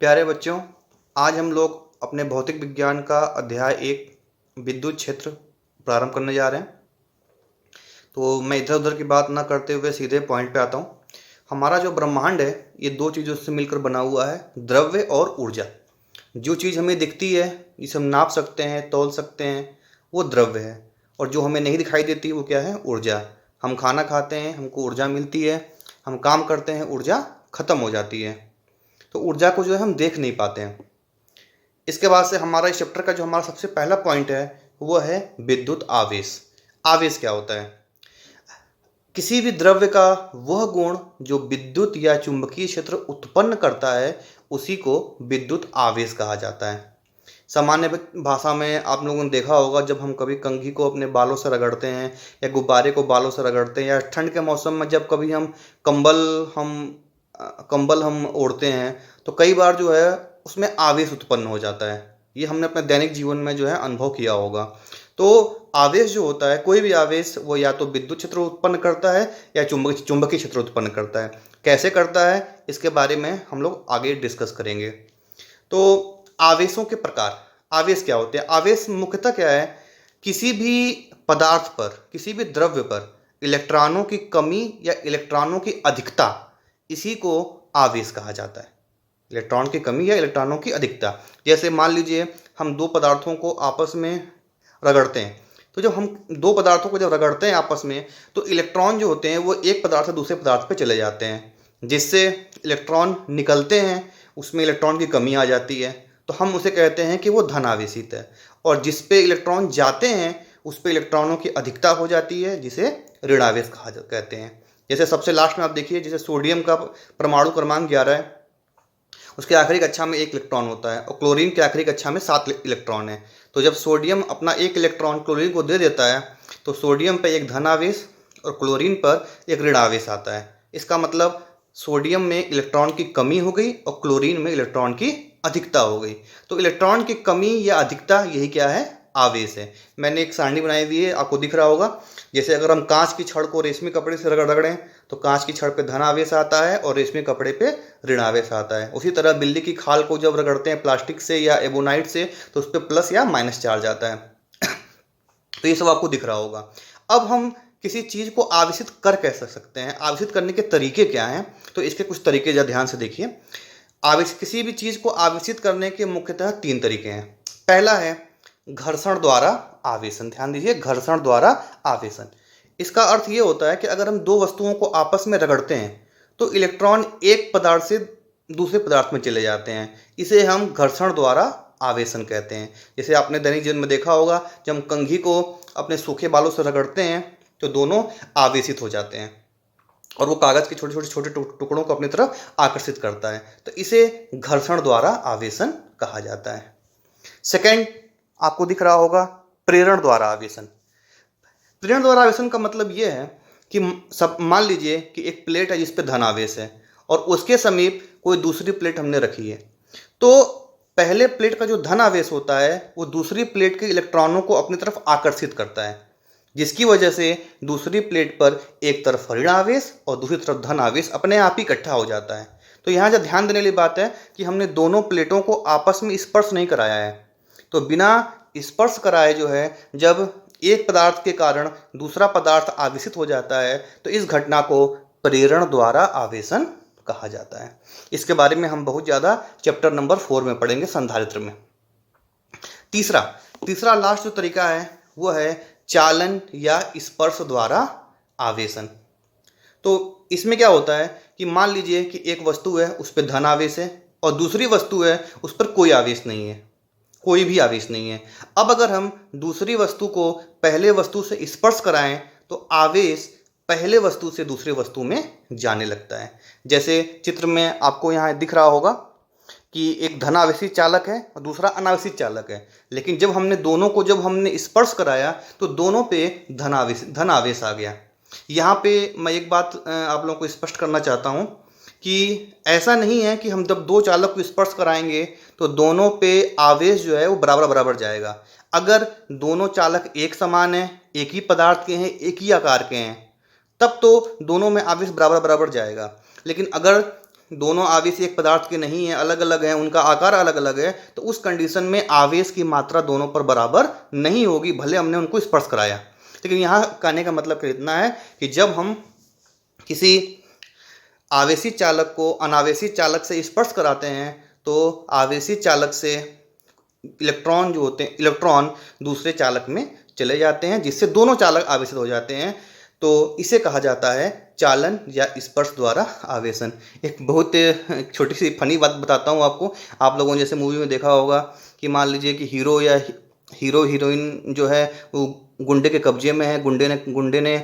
प्यारे बच्चों, आज हम लोग अपने भौतिक विज्ञान का अध्याय 1 विद्युत क्षेत्र प्रारंभ करने जा रहे हैं। तो मैं इधर उधर की बात ना करते हुए सीधे पॉइंट पे आता हूँ। हमारा जो ब्रह्मांड है ये दो चीज़ों से मिलकर बना हुआ है, द्रव्य और ऊर्जा। जो चीज़ हमें दिखती है, जिसे हम नाप सकते हैं, तौल सकते हैं, वो द्रव्य है। और जो हमें नहीं दिखाई देती वो क्या है? ऊर्जा। हम खाना खाते हैं, हमको ऊर्जा मिलती है। हम काम करते हैं, ऊर्जा खत्म हो जाती है। तो ऊर्जा को जो है हम देख नहीं पाते हैं। इसके बाद से हमारा इस चैप्टर का जो हमारा सबसे पहला पॉइंट है वो है विद्युत आवेश। आवेश क्या होता है? किसी भी द्रव्य का वह गुण जो विद्युत या चुंबकीय क्षेत्र उत्पन्न करता है उसी को विद्युत आवेश कहा जाता है। सामान्य भाषा में आप लोगों ने देखा होगा, जब हम कभी कंघी को अपने बालों से रगड़ते हैं या गुब्बारे को बालों से रगड़ते हैं, या ठंड के मौसम में जब कभी हम कंबल हम ओढ़ते हैं, तो कई बार जो है उसमें आवेश उत्पन्न हो जाता है। ये हमने अपने दैनिक जीवन में जो है अनुभव किया होगा। तो आवेश जो होता है, कोई भी आवेश, वो या तो विद्युत क्षेत्र उत्पन्न करता है या चुंबकीय क्षेत्र उत्पन्न करता है। कैसे करता है इसके बारे में हम लोग आगे डिस्कस करेंगे। तो आवेशों के प्रकार, आवेश क्या होते हैं? आवेश मुख्यतः क्या है? किसी भी पदार्थ पर, किसी भी द्रव्य पर इलेक्ट्रॉनों की कमी या इलेक्ट्रॉनों की अधिकता, इसी को आवेश कहा जाता है। इलेक्ट्रॉन की कमी या इलेक्ट्रॉनों की अधिकता। जैसे मान लीजिए हम दो पदार्थों को आपस में रगड़ते हैं, तो जब हम दो पदार्थों को जब रगड़ते हैं आपस में, तो इलेक्ट्रॉन जो होते हैं वो एक पदार्थ से दूसरे पदार्थ पे चले जाते हैं। जिससे इलेक्ट्रॉन निकलते हैं उसमें इलेक्ट्रॉन की कमी आ जाती है, तो हम उसे कहते हैं कि वो धन आवेशित है। और जिस पे इलेक्ट्रॉन जाते हैं उस पे इलेक्ट्रॉनों की अधिकता हो जाती है, जिसे ऋण आवेश कहते हैं। जैसे सबसे लास्ट में आप देखिए, जैसे सोडियम का परमाणु क्रमांक 11 है, उसके आखिरी कक्षा में 1 इलेक्ट्रॉन होता है, और क्लोरीन के आखिरी कक्षा में 7 इलेक्ट्रॉन है। तो जब सोडियम अपना 1 इलेक्ट्रॉन क्लोरीन को दे देता है, तो सोडियम पर एक धन आवेश और क्लोरीन पर एक ऋण आवेश आता है। इसका मतलब सोडियम में इलेक्ट्रॉन की कमी हो गई और क्लोरीन में इलेक्ट्रॉन की अधिकता हो गई। तो इलेक्ट्रॉन की कमी या अधिकता, यही क्या है? आवेश है। मैंने एक सारणी बनाई हुई है, आपको दिख रहा होगा। जैसे अगर हम कांच की छड़ को रेशमी कपड़े से रगड़ें, तो कांच की छड़ पे धन आवेश आता है और रेशमी कपड़े पे ऋण आवेश आता है। उसी तरह बिल्ली की खाल को जब रगड़ते हैं प्लास्टिक से या एबोनाइट से, तो उस पर प्लस या माइनस चार्ज आता है। तो ये सब आपको दिख रहा होगा। अब हम किसी चीज़ को आवेशित कर कैसे सकते हैं? आवेशित करने के तरीके क्या हैं? तो इसके कुछ तरीके जरा ध्यान से देखिए। किसी भी चीज़ को आवेशित करने के मुख्यतः 3 तरीके हैं। पहला है घर्षण द्वारा आवेशन। ध्यान दीजिए, घर्षण द्वारा आवेशन। इसका अर्थ ये होता है कि अगर हम दो वस्तुओं को आपस में रगड़ते हैं तो इलेक्ट्रॉन एक पदार्थ से दूसरे पदार्थ में चले जाते हैं। इसे हम घर्षण द्वारा आवेशन कहते हैं। जैसे आपने दैनिक जीवन में देखा होगा, जब हम कंघी को अपने सूखे बालों से रगड़ते हैं तो दोनों आवेशित हो जाते हैं और वो कागज़ के छोटे टुकड़ों को अपनी तरफ आकर्षित करता है। तो इसे घर्षण द्वारा आवेशन कहा जाता है। सेकंड, आपको दिख रहा होगा प्रेरण द्वारा आवेशन। प्रेरण द्वारा आवेशन का मतलब ये है कि सब मान लीजिए कि एक प्लेट है जिस पे धन आवेश है और उसके समीप कोई दूसरी प्लेट हमने रखी है। तो पहले प्लेट का जो धन आवेश होता है वो दूसरी प्लेट के इलेक्ट्रॉनों को अपनी तरफ आकर्षित करता है, जिसकी वजह से दूसरी प्लेट पर एक तरफ ऋण आवेश और दूसरी तरफ धन आवेश अपने आप ही इकट्ठा हो जाता है। तो यहाँ जो ध्यान देने वाली बात है कि हमने दोनों प्लेटों को आपस में स्पर्श नहीं कराया है। तो बिना स्पर्श कराए जो है, जब एक पदार्थ के कारण दूसरा पदार्थ आवेशित हो जाता है, तो इस घटना को प्रेरण द्वारा आवेशन कहा जाता है। इसके बारे में हम बहुत ज़्यादा चैप्टर नंबर 4 में पढ़ेंगे, संधारित्र में। तीसरा लास्ट जो तरीका है वो है चालन या स्पर्श द्वारा आवेशन। तो इसमें क्या होता है कि मान लीजिए कि एक वस्तु है, उस पर धन आवेश है, और दूसरी वस्तु है उस पर कोई आवेश नहीं है, कोई भी आवेश नहीं है। अब अगर हम दूसरी वस्तु को पहले वस्तु से स्पर्श कराएं तो आवेश पहले वस्तु से दूसरे वस्तु में जाने लगता है। जैसे चित्र में आपको यहाँ दिख रहा होगा कि एक धनावेशित चालक है और दूसरा अनावेशित चालक है, लेकिन जब हमने स्पर्श कराया तो दोनों पे धन आवेश आ गया। यहाँ पे मैं एक बात आप लोगों को स्पष्ट करना चाहता हूँ कि ऐसा नहीं है कि हम जब दो चालक को स्पर्श कराएंगे तो दोनों पे आवेश जो है वो बराबर जाएगा। अगर दोनों चालक एक समान हैं, एक ही पदार्थ के हैं, एक ही आकार के हैं, तब तो दोनों में आवेश बराबर जाएगा। लेकिन अगर दोनों आवेश एक पदार्थ के नहीं है, अलग अलग हैं, उनका आकार अलग अलग है, तो उस कंडीशन में आवेश की मात्रा दोनों पर बराबर नहीं होगी, भले हमने उनको स्पर्श कराया। लेकिन यहाँ कहने का मतलब इतना है कि जब हम किसी आवेशी चालक को अनावेशी चालक से स्पर्श कराते हैं तो आवेशी चालक से इलेक्ट्रॉन जो होते हैं, इलेक्ट्रॉन दूसरे चालक में चले जाते हैं, जिससे दोनों चालक आवेशित हो जाते हैं। तो इसे कहा जाता है चालन या स्पर्श द्वारा आवेशन। एक बहुत छोटी सी फनी बात बताता हूँ आपको। आप लोगों ने जैसे मूवी में देखा होगा कि मान लीजिए कि हीरो हीरोइन जो है वो गुंडे के कब्जे में है, गुंडे ने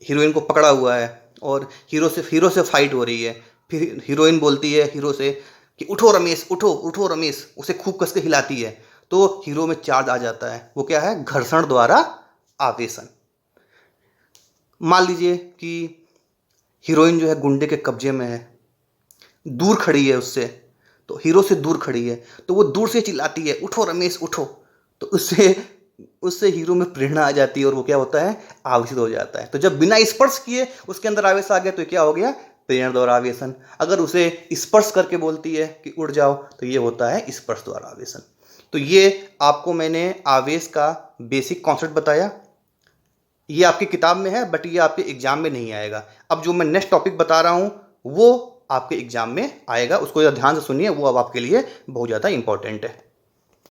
हीरोइन को पकड़ा हुआ है और हीरो से फाइट हो रही है। फिर हीरोइन बोलती है हीरो से कि उठो रमेश, उठो उठो रमेश, उसे खूब कस के हिलाती है, तो हीरो में चार्ज आ जाता है। वो क्या है? घर्षण द्वारा आवेशन। मान लीजिए कि हीरोइन जो है गुंडे के कब्जे में है, दूर खड़ी है उससे, तो हीरो से दूर खड़ी है, तो वो दूर से चिल्लाती है उठो रमेश उठो, तो उससे हीरो में प्रेरणा आ जाती है और वो क्या होता है? आवेशित हो जाता है। तो जब बिना स्पर्श किए उसके अंदर आवेश आ गया तो क्या हो गया? प्रेरणा द्वारा आवेशन। अगर उसे स्पर्श करके बोलती है कि उड़ जाओ तो ये होता है स्पर्श द्वारा आवेशन। तो ये आपको मैंने आवेश का बेसिक कॉन्सेप्ट बताया। ये आपकी किताब में है बट ये आपके एग्जाम में नहीं आएगा। अब जो मैं नेक्स्ट टॉपिक बता रहा हूँ वो आपके एग्जाम में आएगा, उसको ध्यान से सुनिए, वो अब आपके लिए बहुत ज़्यादा इंपॉर्टेंट है।